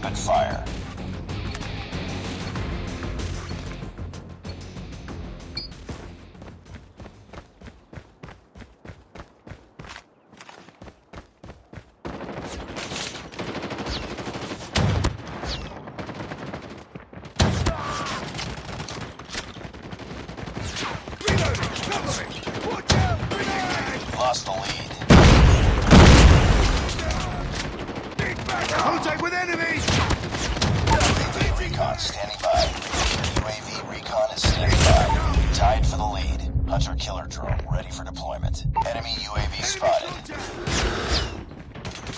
rapid fire. Lost the lead. Contact with enemy! UAV recon standing by. UAV recon is standing by. Tied for the lead. Hunter killer drone ready for deployment. Enemy UAV spotted.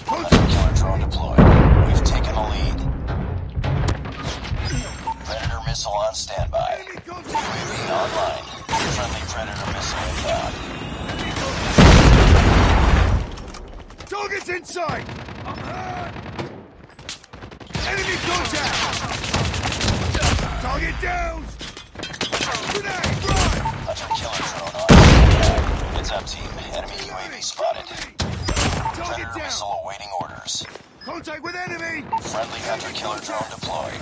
Hunter killer drone deployed. We've taken the lead. Predator missile on standby. UAV online. Friendly Predator missile inbound. Target's inside! I'm hurt! Enemy contact! Target down! Grenade, run! Hunter killer drone on standby. Heads up team. Enemy UAV spotted. Target Predator down! missile awaiting orders. Contact with enemy! Friendly hunter killer drone deployed.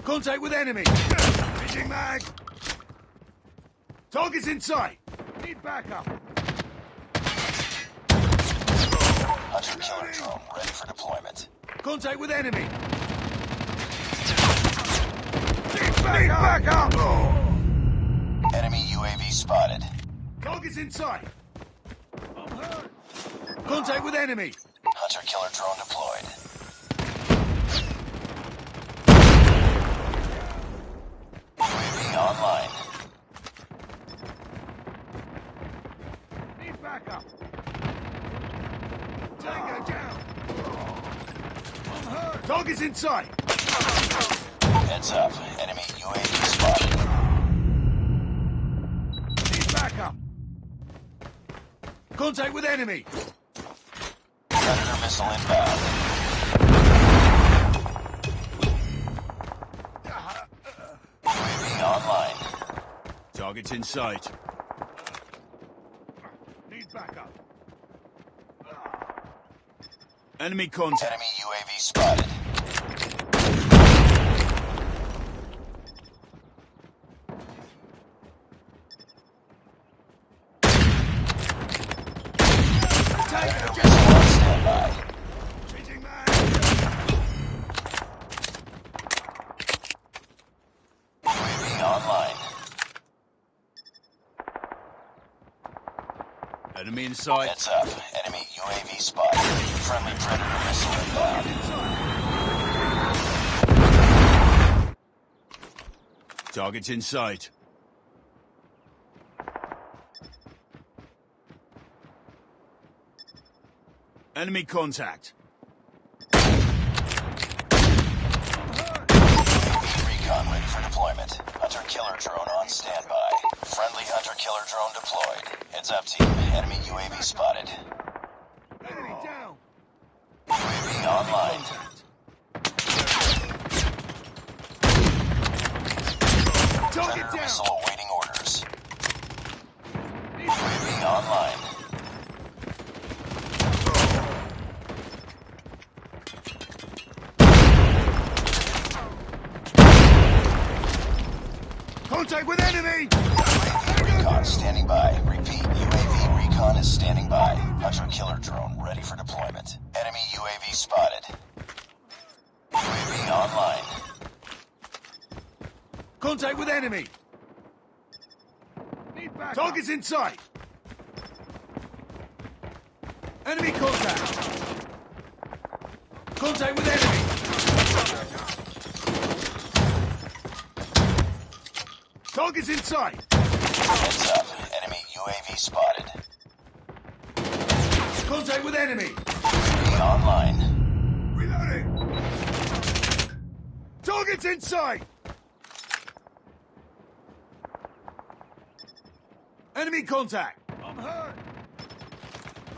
Contact with enemy! Changing mag! Target's in sight! Need backup! Hunter killer drone ready for deployment. Contact with enemy! Need backup! Enemy UAV spotted. Target's in sight! I'm hurt! Contact with enemy! Hunter killer drone deployed. UAV online. Need backup! Tango down! I'm hurt! Target's in sight! Heads up. Enemy UAV spotted. Need backup! Contact with enemy! Predator missile inbound. UAV online. Target's in sight. Need backup. Enemy contact. Enemy UAV spotted. Predator missile on standby. Changing mag. UAV online. Enemy in sight. Heads up. Enemy UAV spotted. Friendly Predator missile inbound. Target's in sight. Enemy contact. UAV recon ready for deployment. Hunter killer drone on standby. Friendly hunter killer drone deployed. Heads up team. Enemy UAV spotted. Enemy down. UAV online. Target Predator down. missile awaiting orders. UAV online. Contact with enemy. UAV recon standing by. Repeat. UAV recon is standing by. Hunter killer drone ready for deployment. Enemy UAV spotted. UAV online. Contact with enemy. Target's in sight. Enemy contact. Contact with enemy. Target's in sight. Heads up. Enemy UAV spotted. Contact with enemy. UAV online. Reloading. Target's in sight. Enemy contact. I'm hurt.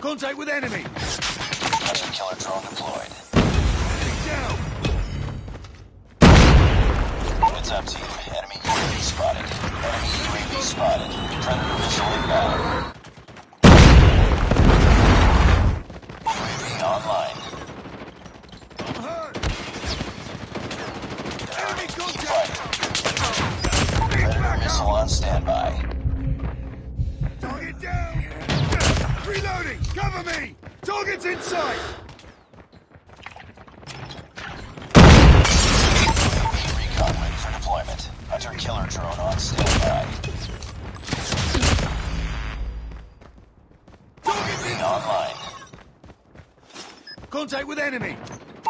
Contact with enemy. Hunter killer drone deployed. Enemy down. Heads up team. Enemy UAV spotted. Enemy UAV spotted. Predator missile inbound. UAV online. Cover me! Target's inside! UAV recon ready for deployment. Hunter killer drone on standby. UAV online. Contact with enemy!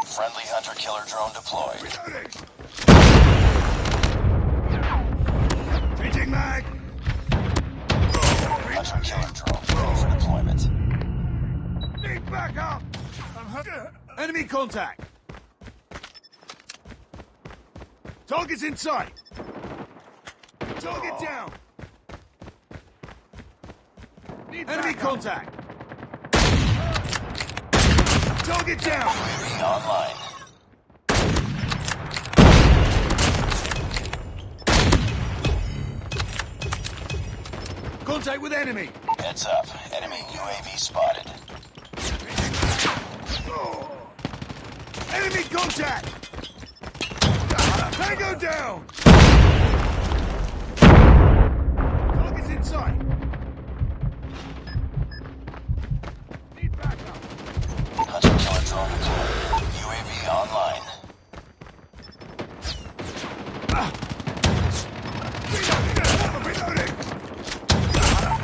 Friendly hunter killer drone deployed. Reloading! Changing mag! Hunter killer drone ready for deployment. Need backup! Enemy contact! Target's in sight! Target down! Need enemy contact! Target down! UAV online. Contact with enemy! Heads up. Enemy UAV spotted. Enemy contact! Tango down! Target's in sight! Need backup! Hunter killer drone deployed. UAV online. Reloading!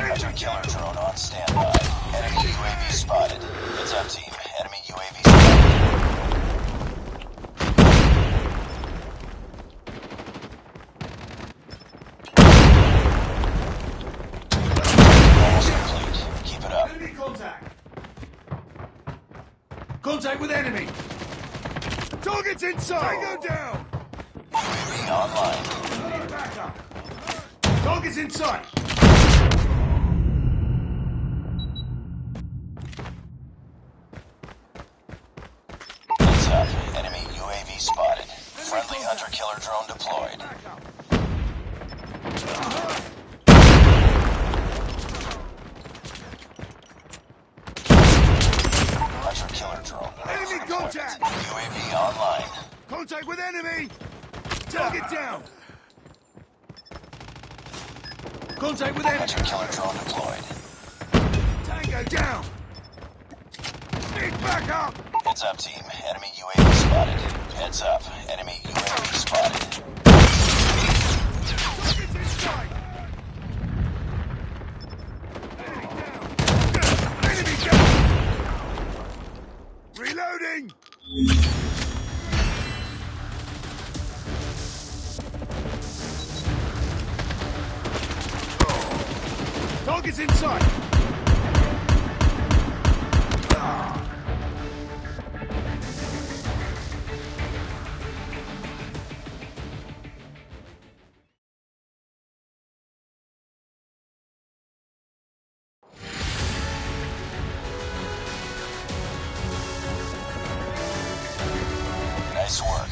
Hunter killer drone on standby. Enemy UAV spotted. Heads up, team. Enemy UAV spotted. Almost complete. Keep it up. Enemy contact! Contact with enemy! Target's inside! Tango down! UAV online. Need backup! Target's inside! Heads up. Enemy UAV spotted. Friendly hunter killer drone deployed. Backup! Hunter killer drone ready for Enemy deployment. contact! UAV online. Contact with enemy! Target down! Contact with enemy! Hunter killer drone deployed. Tango down! Need backup! Heads up, team. Enemy UAV spotted. Heads up. Enemy UAV spotted. Target's inside! Enemy down! Reloading! Target's inside! Nice work.